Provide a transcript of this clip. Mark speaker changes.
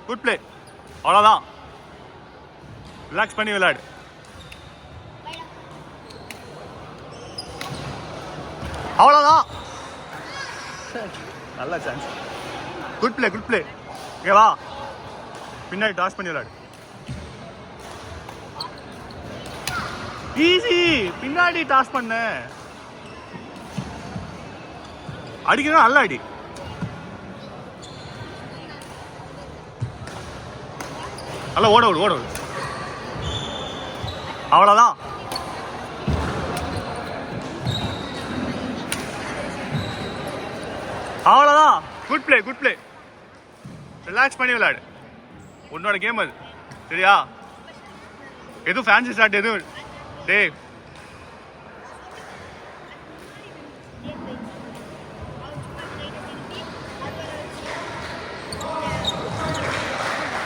Speaker 1: Good play. அவ்வளோதான். Relax பண்ணி விளையாடு. அவ்வளோதான். நல்ல chance. Good play good play. ஓகேவா? பின்னாடி டாஸ் பண்ணி விளையாடு. ஈஸி. பின்னாடி டாஸ் பண்ண அடிக்கணும். நல்லா அடி. நல்லா ஓட விடு ஓட விடு. அவ்வளோதான். அவ்வளோதான். Good play good play. Relax பண்ணி விளையாடு. உன்னோட கேம் அது. சரியா? எதுவும் ஃபேன்சி ஸ்டார்ட் எதுவும் டே